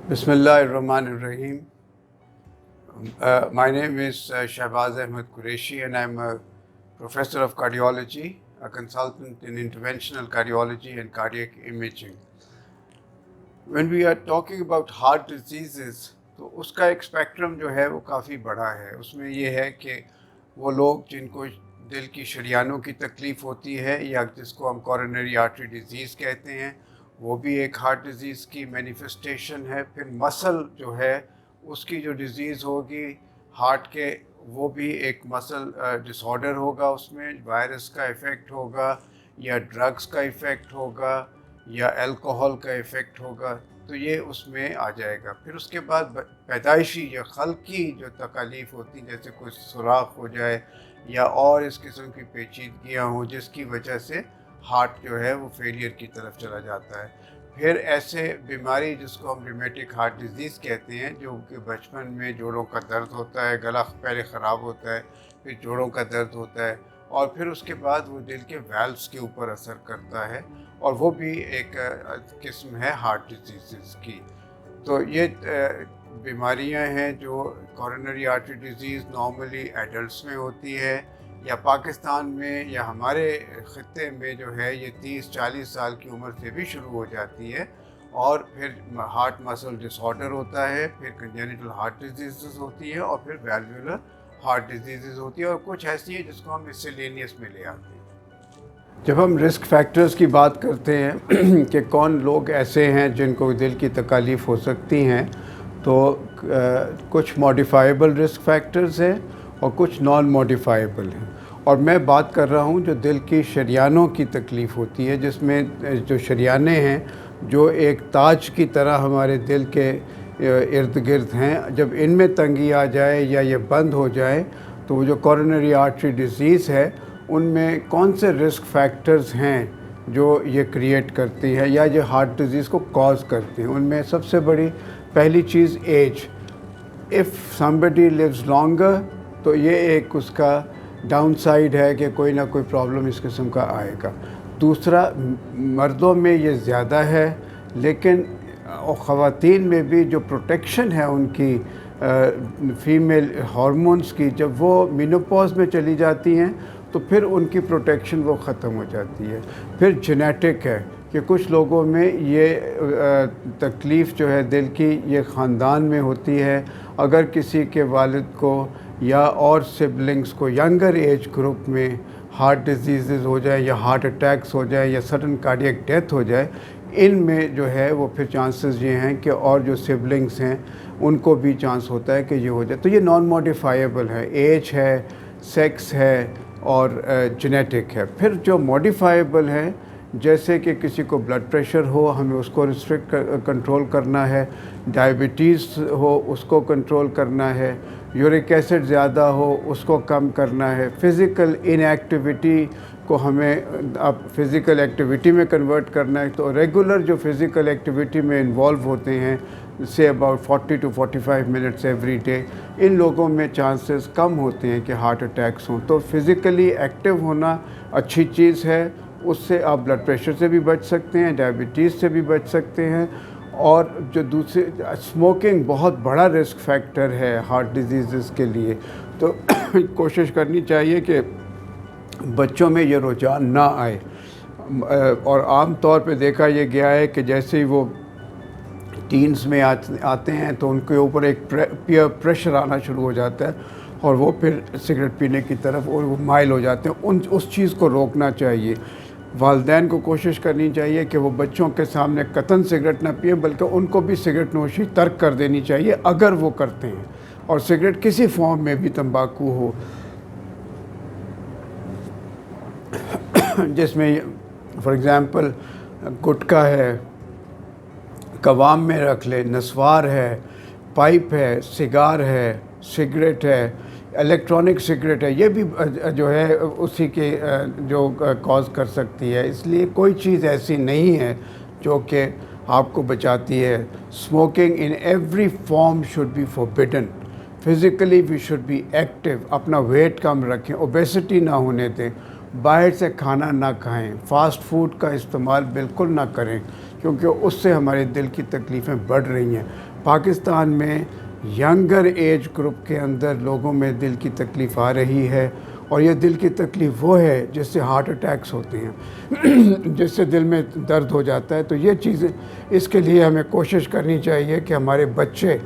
Bismillah ar-Rahman ar-Rahim. My name is Shahbaz Ahmed Qureshi, and I'm a professor of cardiology, a consultant in interventional cardiology and cardiac imaging. When we are talking about heart diseases, تو اس کا ایک spectrum جو ہے وہ کافی بڑا ہے. اس میں یہ ہے کہ وہ لوگ جن کو دل کی شریانوں کی تکلیف ہوتی ہے یا جس کو ہم کورونری آرٹری ڈیزیز کہتے ہیں، وہ بھی ایک ہارٹ ڈیزیز کی مینیفیسٹیشن ہے. پھر مسل جو ہے اس کی جو ڈیزیز ہوگی ہارٹ کے، وہ بھی ایک مسل ڈس آرڈر ہوگا، اس میں وائرس کا ایفیکٹ ہوگا یا ڈرگس کا ایفیکٹ ہوگا یا الکوہول کا ایفیکٹ ہوگا، تو یہ اس میں آ جائے گا. پھر اس کے بعد پیدائشی یا خلقی جو تکالیف ہوتی ہیں، جیسے کوئی سوراخ ہو جائے یا اور اس قسم کی پیچیدگیاں ہوں جس کی وجہ سے ہارٹ جو ہے وہ فیلئر کی طرف چلا جاتا ہے. پھر ایسے بیماری جس کو ہم ریمیٹک ہارٹ ڈیزیز کہتے ہیں، جو کہ بچپن میں جوڑوں کا درد ہوتا ہے، گلا پہلے خراب ہوتا ہے، پھر جوڑوں کا درد ہوتا ہے، اور پھر اس کے بعد وہ دل کے ویلوز کے اوپر اثر کرتا ہے، اور وہ بھی ایک قسم ہے ہارٹ ڈیزیزز کی. تو یہ بیماریاں ہیں جو coronary artery disease normally adults میں ہوتی ہے، یا پاکستان میں یا ہمارے خطے میں جو ہے یہ 30-40 سال کی عمر سے بھی شروع ہو جاتی ہے. اور پھر ہارٹ مسل ڈس آرڈر ہوتا ہے، پھر کنجینیٹل ہارٹ ڈیزیزز ہوتی ہے، اور پھر ویلوولر ہارٹ ڈیزیزز ہوتی ہے، اور کچھ ایسی ہے جس کو ہم مسیلینیس میں لے آتے ہیں. جب ہم رسک فیکٹرز کی بات کرتے ہیں کہ کون لوگ ایسے ہیں جن کو دل کی تکالیف ہو سکتی ہیں، تو کچھ موڈیفائیبل رسک فیکٹرز ہیں اور کچھ نان موڈیفائیبل ہیں. اور میں بات کر رہا ہوں جو دل کی شریانوں کی تکلیف ہوتی ہے، جس میں جو شریانیں ہیں جو ایک تاج کی طرح ہمارے دل کے ارد گرد ہیں، جب ان میں تنگی آ جائے یا یہ بند ہو جائے تو وہ جو کورونری آرٹری ڈیزیز ہے ان میں کون سے رسک فیکٹرز ہیں جو یہ کریٹ کرتی ہے یا یہ ہارٹ ڈیزیز کو کاز کرتی ہیں. ان میں سب سے بڑی پہلی چیز age. If somebody lives longer تو یہ ایک اس کا ڈاؤن سائیڈ ہے کہ کوئی نہ کوئی پرابلم اس قسم کا آئے گا. دوسرا، مردوں میں یہ زیادہ ہے، لیکن خواتین میں بھی جو پروٹیکشن ہے ان کی فیمیل ہارمونز کی، جب وہ مینوپاز میں چلی جاتی ہیں تو پھر ان کی پروٹیکشن وہ ختم ہو جاتی ہے. پھر جینیٹک ہے کہ کچھ لوگوں میں یہ تکلیف جو ہے دل کی یہ خاندان میں ہوتی ہے. اگر کسی کے والد کو یا اور سبلنگز کو ینگر ایج گروپ میں ہارٹ ڈیزیزز ہو جائے یا ہارٹ اٹیکس ہو جائے یا سڈن کارڈیک ڈیتھ ہو جائے، ان میں جو ہے وہ پھر چانسز یہ ہیں کہ اور جو سبلنگز ہیں ان کو بھی چانس ہوتا ہے کہ یہ ہو جائے. تو یہ نان موڈیفائیبل ہے، ایج ہے، سیکس ہے اور جینیٹک ہے. پھر جو موڈیفائیبل ہے، جیسے کہ کسی کو بلڈ پریشر ہو، ہمیں اس کو ریسٹرکٹ کنٹرول کرنا ہے، ڈائبٹیز ہو اس کو کنٹرول کرنا ہے، یورک ایسڈ زیادہ ہو اس کو کم کرنا ہے، فزیکل ان ایکٹیویٹی کو ہمیں اب فزیکل ایکٹیویٹی میں کنورٹ کرنا ہے. تو ریگولر جو فزیکل ایکٹیویٹی میں انوالو ہوتے ہیں سے about 40 to 45 minutes every day, ان لوگوں میں چانسز کم ہوتے ہیں کہ ہارٹ اٹیکس ہوں. تو فزیکلی ایکٹیو ہونا اچھی چیز ہے، اس سے آپ بلڈ پریشر سے بھی بچ سکتے ہیں، ڈائبٹیز سے بھی بچ سکتے ہیں. اور جو دوسرے، اسموکنگ بہت بڑا رسک فیکٹر ہے ہارٹ ڈیزیزز کے لیے. تو کوشش کرنی چاہیے کہ بچوں میں یہ رجحان نہ آئے. اور عام طور پہ دیکھا یہ گیا ہے کہ جیسے ہی وہ ٹینز میں آتے ہیں تو ان کے اوپر ایک پیئر پریشر آنا شروع ہو جاتا ہے اور وہ پھر سگریٹ پینے کی طرف اور وہ مائل ہو جاتے ہیں. اس چیز کو روکنا چاہیے. والدین کو کوشش کرنی چاہیے کہ وہ بچوں کے سامنے قطعاً سگریٹ نہ پئیں، بلکہ ان کو بھی سگریٹ نوشی ترک کر دینی چاہیے اگر وہ کرتے ہیں. اور سگریٹ کسی فارم میں بھی، تمباکو ہو جس میں فار ایگزامپل گٹکا ہے، قوام میں رکھ لے، نسوار ہے، پائپ ہے، سگار ہے، سگریٹ ہے، الیکٹرانک سگریٹ ہے، یہ بھی جو ہے اسی کے جو کاز کر سکتی ہے. اس لیے کوئی چیز ایسی نہیں ہے جو کہ آپ کو بچاتی ہے. Smoking in every form should be forbidden. Physically we should be active. اپنا ویٹ کم رکھیں، اوبیسٹی نہ ہونے دیں. باہر سے کھانا نہ کھائیں، فاسٹ فوڈ کا استعمال بالکل نہ کریں، کیونکہ اس سے ہمارے دل کی تکلیفیں بڑھ رہی ہیں۔ پاکستان میں ینگر ایج گروپ کے اندر لوگوں میں دل کی تکلیف آ رہی ہے، اور یہ دل کی تکلیف وہ ہے جس سے ہارٹ اٹیکس ہوتے ہیں، جس سے دل میں درد ہو جاتا ہے۔ تو یہ چیزیں، اس کے لیے ہمیں کوشش کرنی چاہیے کہ ہمارے بچے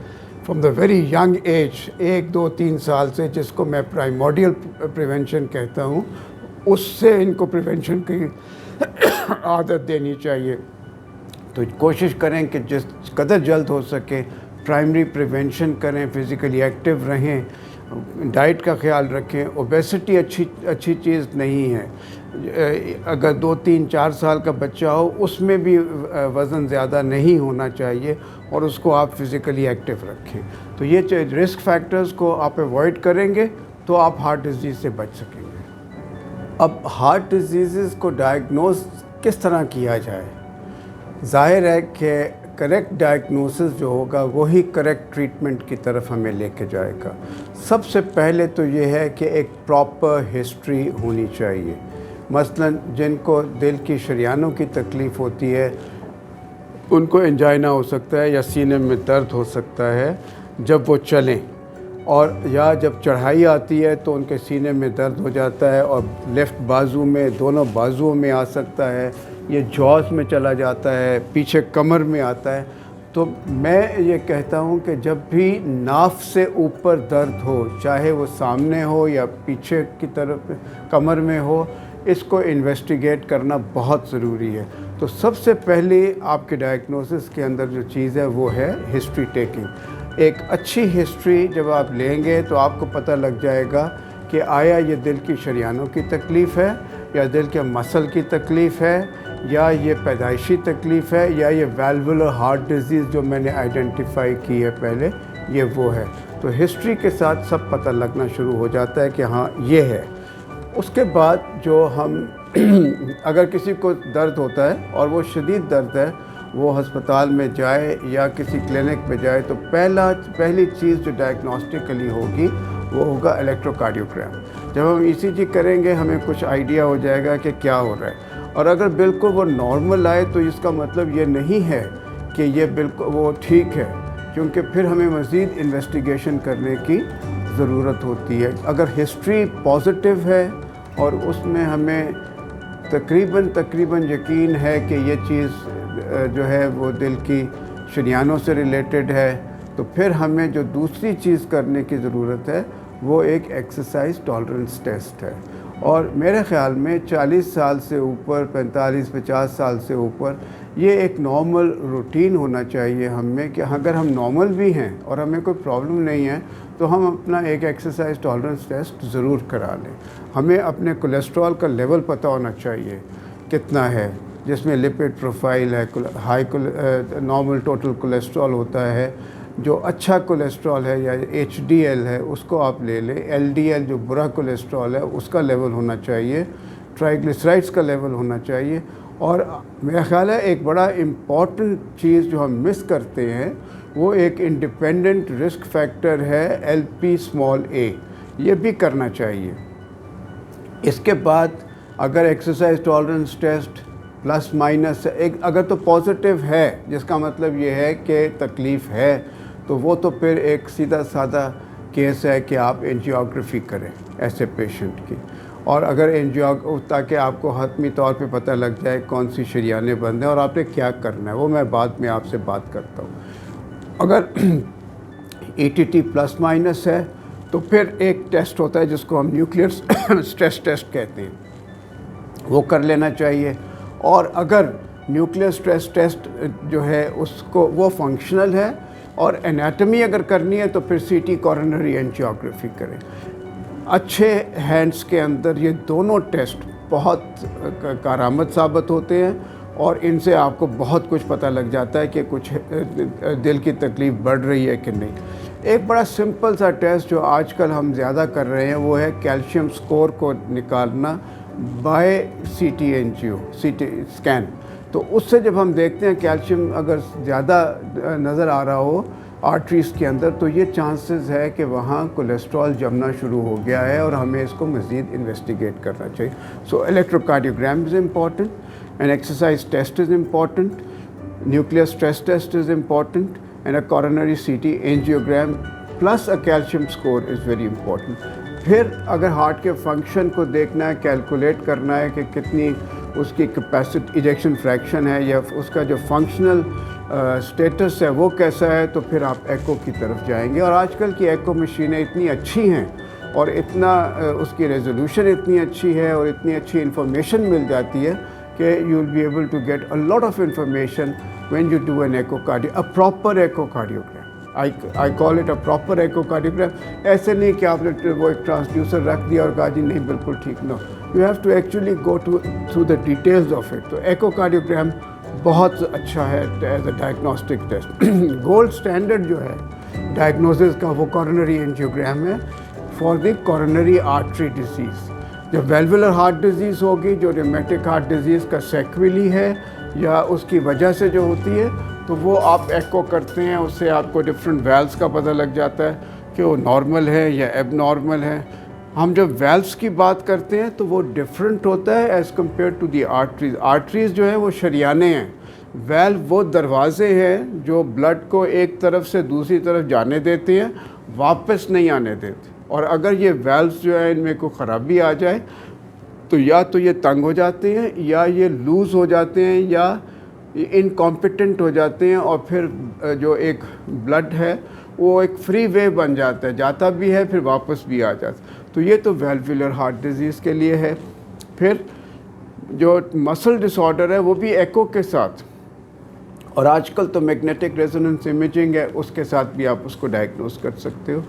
from the very young age, 1 2 3 سال سے، جس کو میں پرائمورڈیل پریونشن کہتا ہوں، اس سے ان کو پریونشن کی عادت دینی چاہیے۔ تو کوشش کریں کہ جس قدر جلد ہو سکے پرائمری پریونشن کریں، فزیکلی ایکٹیو رہیں، ڈائٹ کا خیال رکھیں۔ اوبیسٹی اچھی چیز نہیں ہے۔ اگر 2 3 4 سال کا بچہ ہو، اس میں بھی وزن زیادہ نہیں ہونا چاہیے، اور اس کو آپ فزیکلی ایکٹیو رکھیں۔ تو یہ رسک فیکٹرز کو آپ ایوائڈ کریں گے تو آپ ہارٹ ڈیزیز سے بچ سکیں گے۔ اب ہارٹ ڈیزیزز کو ڈائگنوز کس طرح کیا جائے؟ ظاہر ہے کہ کریکٹ ڈائگنوسس جو ہوگا وہی کریکٹ ٹریٹمنٹ کی طرف ہمیں لے کے جائے گا۔ سب سے پہلے تو یہ ہے کہ ایک پراپر ہسٹری ہونی چاہیے۔ مثلا جن کو دل کی شریانوں کی تکلیف ہوتی ہے، ان کو انجائنا ہو سکتا ہے یا سینے میں درد ہو سکتا ہے جب وہ چلیں، اور یا جب چڑھائی آتی ہے تو ان کے سینے میں درد ہو جاتا ہے، اور لیفٹ بازو میں، دونوں بازوؤں میں آ سکتا ہے، یہ جوز میں چلا جاتا ہے، پیچھے کمر میں آتا ہے۔ تو میں یہ کہتا ہوں کہ جب بھی ناف سے اوپر درد ہو، چاہے وہ سامنے ہو یا پیچھے کی طرف کمر میں ہو، اس کو انویسٹیگیٹ کرنا بہت ضروری ہے۔ تو سب سے پہلے آپ کے ڈائگنوسس کے اندر جو چیز ہے وہ ہے ہسٹری ٹیکنگ۔ ایک اچھی ہسٹری جب آپ لیں گے تو آپ کو پتہ لگ جائے گا کہ آیا یہ دل کی شریانوں کی تکلیف ہے، یا دل کے مسل کی تکلیف ہے، یا یہ پیدائشی تکلیف ہے، یا یہ ویلولر ہارٹ ڈیزیز جو میں نے آئیڈینٹیفائی کی ہے پہلے، یہ وہ ہے۔ تو ہسٹری کے ساتھ سب پتہ لگنا شروع ہو جاتا ہے کہ ہاں یہ ہے۔ اس کے بعد جو ہم اگر کسی کو درد ہوتا ہے اور وہ شدید درد ہے، وہ ہسپتال میں جائے یا کسی کلینک پہ جائے، تو پہلی چیز جو ڈائگنوسٹکلی ہوگی وہ ہوگا الیکٹروکارڈیوگرام۔ جب ہم ای سی جی کریں گے ہمیں کچھ آئیڈیا ہو جائے گا کہ کیا ہو رہا ہے، اور اگر بالکل وہ نارمل آئے تو اس کا مطلب یہ نہیں ہے کہ یہ بالکل وہ ٹھیک ہے، کیونکہ پھر ہمیں مزید انویسٹیگیشن کرنے کی ضرورت ہوتی ہے۔ اگر ہسٹری پازیٹیو ہے اور اس میں ہمیں تقریباً یقین ہے کہ یہ چیز جو ہے وہ دل کی شریانوں سے ریلیٹڈ ہے، تو پھر ہمیں جو دوسری چیز کرنے کی ضرورت ہے وہ ایک ایکسرسائز ٹالرنس ٹیسٹ ہے۔ اور میرے خیال میں 40 سال سے اوپر، 45 50 سال سے اوپر، یہ ایک نارمل روٹین ہونا چاہیے ہم میں کہ اگر ہم نارمل بھی ہیں اور ہمیں کوئی پرابلم نہیں ہے تو ہم اپنا ایک ایکسرسائز ٹالرنس ٹیسٹ ضرور کرا لیں۔ ہمیں اپنے کولیسٹرول کا لیول پتہ ہونا چاہیے کتنا ہے، جس میں لپڈ پروفائل ہے، نارمل ٹوٹل کولیسٹرول ہوتا ہے، جو اچھا کولیسٹرول ہے یا ایچ ڈی ایل ہے اس کو آپ لے لیں، ایل ڈی ایل جو برا کولیسٹرول ہے اس کا لیول ہونا چاہیے، ٹرائیگلیسرائڈس کا لیول ہونا چاہیے۔ اور میرا خیال ہے ایک بڑا امپورٹنٹ چیز جو ہم مس کرتے ہیں وہ ایک انڈیپینڈنٹ رسک فیکٹر ہے ایل پی اسمال اے، یہ بھی کرنا چاہیے۔ اس کے بعد اگر exercise tolerance test plus minus اگر تو پازیٹیو ہے، جس کا مطلب یہ ہے کہ تکلیف ہے، تو وہ تو پھر ایک سیدھا سادہ کیس ہے کہ آپ اینجیوگرافی کریں ایسے پیشنٹ کی، اور اگر تاکہ آپ کو حتمی طور پہ پتہ لگ جائے کون سی شریانیں بند ہیں اور آپ نے کیا کرنا ہے، وہ میں بعد میں آپ سے بات کرتا ہوں۔ اگر E T T plus minus ہے تو پھر ایک ٹیسٹ ہوتا ہے جس کو ہم نیوکلیئر اسٹریس ٹیسٹ کہتے ہیں، وہ کر لینا چاہیے۔ اور اگر نیوکلیئر اسٹریس ٹیسٹ جو ہے اس کو وہ فنکشنل ہے اور انیٹمی اگر کرنی ہے تو پھر سی ٹی کورونری اینجیوگرافی کریں۔ اچھے ہینڈس کے اندر یہ دونوں ٹیسٹ بہت کارآمد ثابت ہوتے ہیں، اور ان سے آپ کو بہت کچھ پتہ لگ جاتا ہے کہ کچھ دل کی تکلیف بڑھ رہی ہے کہ نہیں۔ ایک بڑا سمپل سا ٹیسٹ جو آج کل ہم زیادہ کر رہے ہیں وہ ہے کیلشیم سکور کو نکالنا بائی سی ٹی اسکین۔ تو اس سے جب ہم دیکھتے ہیں کیلشیم اگر زیادہ نظر آ رہا ہو آرٹریز کے اندر، تو یہ چانسز ہے کہ وہاں کولیسٹرول جمنا شروع ہو گیا ہے اور ہمیں اس کو مزید انویسٹیگیٹ کرنا چاہیے. So electrocardiogram is important, an exercise test is important, nuclear stress test is important, and a coronary C T angiogram plus a calcium score is very important. پھر اگر ہارٹ کے فنکشن کو دیکھنا ہے, کیلکولیٹ کرنا ہے کہ کتنی اس کی کیپیسٹی ایجیکشن فریکشن ہے یا اس کا جو فنکشنل اسٹیٹس ہے وہ کیسا ہے, تو پھر آپ ایکو کی طرف جائیں گے. اور آج کل کی ایکو مشینیں اتنی اچھی ہیں اور اتنا اس کی ریزولوشن اتنی اچھی ہے اور اتنی اچھی انفارمیشن مل جاتی ہے کہ you will be able to get a lot of information when you do an a proper echocardiogram. I call it a proper echocardiogram. ایسے نہیں کہ آپ نے وہ ایک ٹرانسڈیوسر رکھ دیا اور کہا جی نہیں بالکل ٹھیک. No, you have to actually go through the details of it. تو ایکوکارڈیوگرام بہت اچھا ہے as a diagnostic test. Gold standard جو ہے ڈائگنوسس کا وہ کورونری اینجیوگرام ہے for the coronary artery disease. جب ویلولر ہارٹ ڈیزیز ہوگی, جو ریمیٹک ہارٹ ڈیزیز کا سیکویلی ہے یا اس کی وجہ سے جو ہوتی ہے, تو وہ آپ ایکو کرتے ہیں, اس سے آپ کو ڈفرینٹ ویلز کا پتہ لگ جاتا ہے کہ وہ نارمل ہے یا ایب نارمل ہے. ہم جب ویلز کی بات کرتے ہیں تو وہ ڈفرینٹ ہوتا ہے as compare to the arteries. Arteries جو ہیں وہ شریانے ہیں, ویلو وہ دروازے ہیں جو بلڈ کو ایک طرف سے دوسری طرف جانے دیتے ہیں, واپس نہیں آنے دیتے. اور اگر یہ ویلوز جو ہے ان میں کوئی خرابی آ جائے تو یا تو یہ تنگ ہو جاتے ہیں یا یہ لوز ہو جاتے ہیں یا انکمپیٹنٹ ہو جاتے ہیں, اور پھر جو ایک بلڈ ہے وہ ایک فری وے بن جاتا ہے, جاتا بھی ہے پھر واپس بھی آ جاتا ہے. تو یہ تو ویلوولر ہارٹ ڈیزیز کے لیے ہے. پھر جو مسل ڈس آرڈر ہے وہ بھی ایکو کے ساتھ, اور آج کل تو میگنیٹک ریزوننس امیجنگ ہے, اس کے ساتھ بھی آپ اس کو ڈائگنوز کر سکتے ہو.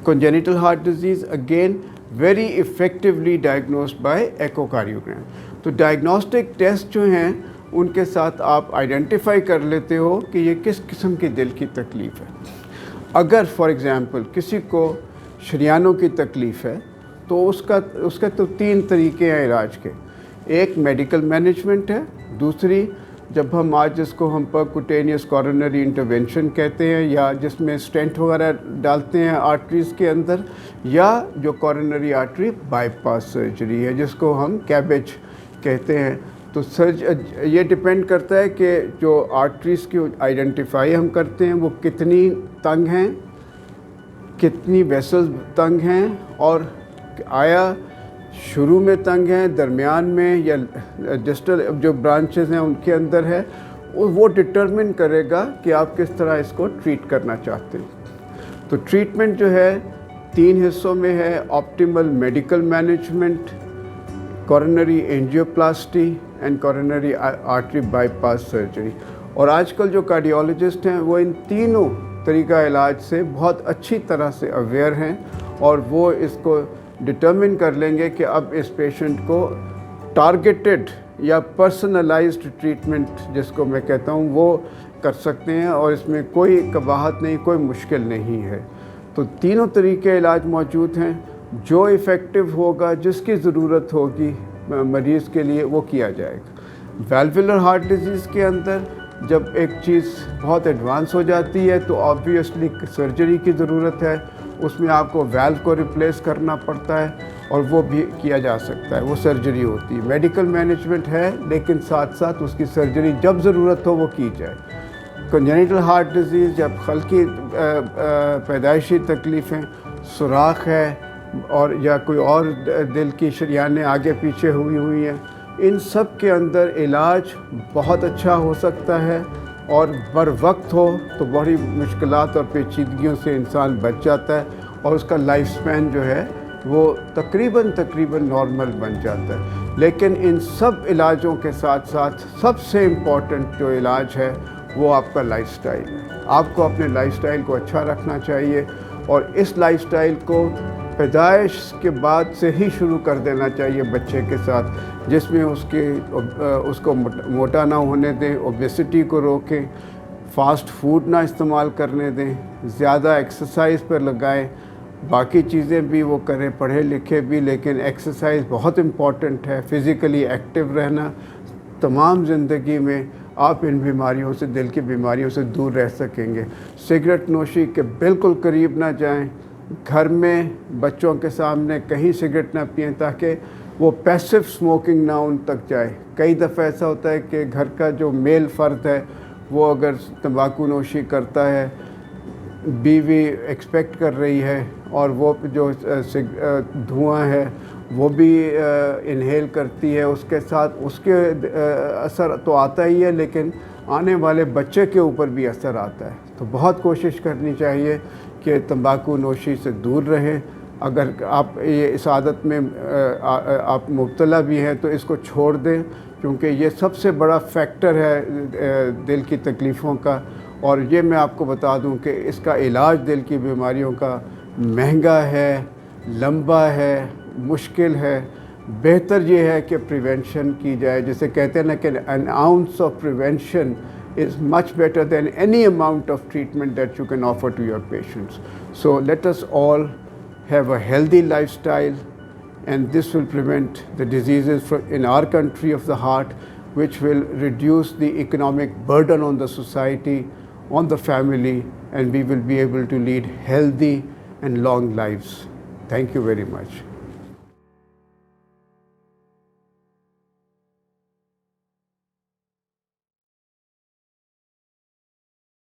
Congenital heart disease again very effectively diagnosed by echocardiogram. تو ڈائگنوسٹک ٹیسٹ جو ہیں ان کے ساتھ آپ آئیڈینٹیفائی کر لیتے ہو کہ یہ کس قسم کی دل کی تکلیف ہے. اگر فار ایگزامپل کسی کو شریانوں کی تکلیف ہے تو اس کا تو 3 طریقے ہیں علاج کے. ایک میڈیکل مینجمنٹ ہے, دوسری جب ہم آج جس کو ہم پرکوٹینیس کورونری انٹرونشن کہتے ہیں یا جس میں اسٹینٹ وغیرہ ڈالتے ہیں آرٹریز کے اندر, یا جو coronary artery bypass surgery ہے جس کو ہم کیبیج کہتے ہیں. تو یہ ڈپینڈ کرتا ہے کہ جو آرٹریز کی آئیڈینٹیفائی ہم کرتے ہیں وہ کتنی تنگ ہیں, کتنی ویسلز تنگ ہیں, اور آیا شروع میں تنگ ہیں, درمیان میں, یا ڈسٹل جو برانچز ہیں ان کے اندر ہے. وہ ڈٹرمن کرے گا کہ آپ کس طرح اس کو ٹریٹ کرنا چاہتے ہیں. تو ٹریٹمنٹ جو ہے 3 حصوں میں ہے. Optimal medical management, coronary angioplasty and coronary artery bypass surgery. اور آج کل جو کارڈیولوجسٹ ہیں وہ ان تینوں طریقہ علاج سے بہت اچھی طرح سے اویئر ہیں, اور وہ اس کو ڈٹرمن کر لیں گے کہ اب اس پیشنٹ کو ٹارگیٹڈ یا پرسنلائزڈ ٹریٹمنٹ جس کو میں کہتا ہوں وہ کر سکتے ہیں, اور اس میں کوئی قباحت نہیں, کوئی مشکل نہیں ہے. تو تینوں طریقے علاج موجود ہیں. جو افیکٹو ہوگا, جس کی ضرورت ہوگی مریض کے لیے, وہ کیا جائے گا. ویلوولر ہارٹ ڈیزیز کے اندر جب ایک چیز بہت ایڈوانس ہو جاتی ہے تو آبویسلی سرجری کی ضرورت ہے. اس میں آپ کو ویلو کو ریپلیس کرنا پڑتا ہے, اور وہ بھی کیا جا سکتا ہے, وہ سرجری ہوتی ہے. میڈیکل مینجمنٹ ہے لیکن ساتھ ساتھ اس کی سرجری جب ضرورت ہو وہ کی جائے. کنجینیٹل ہارٹ ڈیزیز جب خلقی پیدائشی تکلیفیں, سوراخ ہے اور یا کوئی اور دل کی شریانیں آگے پیچھے ہوئی ہیں, ان سب کے اندر علاج بہت اچھا ہو سکتا ہے, اور بر وقت ہو تو بڑی مشکلات اور پیچیدگیوں سے انسان بچ جاتا ہے, اور اس کا لائف سپین جو ہے وہ تقریباً نارمل بن جاتا ہے. لیکن ان سب علاجوں کے ساتھ ساتھ سب سے امپورٹنٹ جو علاج ہے وہ آپ کا لائف سٹائل ہے. آپ کو اپنے لائف سٹائل کو اچھا رکھنا چاہیے, اور اس لائف سٹائل کو پیدائش کے بعد سے ہی شروع کر دینا چاہیے بچے کے ساتھ, جس میں اس کو موٹا نہ ہونے دیں, اوبیسٹی کو روکیں, فاسٹ فوڈ نہ استعمال کرنے دیں, زیادہ ایکسرسائز پر لگائیں. باقی چیزیں بھی وہ کریں, پڑھے لکھے بھی, لیکن ایکسرسائز بہت امپورٹنٹ ہے. فزیکلی ایکٹیو رہنا تمام زندگی میں آپ ان بیماریوں سے، دل کی بیماریوں سے دور رہ سکیں گے۔ سگریٹ نوشی کے بالکل قریب نہ جائیں، گھر میں بچوں کے سامنے کہیں سگریٹ نہ پئیں تاکہ وہ پیسو سموکنگ نہ ان تک جائے۔ کئی دفعہ ایسا ہوتا ہے کہ گھر کا جو میل فرد ہے وہ اگر تمباکو نوشی کرتا ہے، بیوی ایکسپیکٹ کر رہی ہے اور وہ جو دھواں ہے وہ بھی انہیل کرتی ہے، اس کے ساتھ اس کے اثر تو آتا ہی ہے، لیکن آنے والے بچے کے اوپر بھی اثر آتا ہے۔ تو بہت کوشش کرنی چاہیے کہ تمباکو نوشی سے دور رہیں۔ اگر آپ اس عادت میں آپ مبتلا بھی ہیں تو اس کو چھوڑ دیں، کیونکہ یہ سب سے بڑا فیکٹر ہے دل کی تکلیفوں کا۔ اور یہ میں آپ کو بتا دوں کہ اس کا علاج دل کی بیماریوں کا مہنگا ہے، لمبا ہے، مشکل ہے۔ بہتر یہ ہے کہ پریونشن کی جائے، جسے کہتے ہیں نا کہ an ounce of prevention is much better than any amount of treatment that you can offer to your patients. So let us all have a healthy lifestyle, and this will prevent the diseases in our country of the heart, which will reduce the economic burden on the society, on the family, and we will be able to lead healthy and long lives. Thank you very much.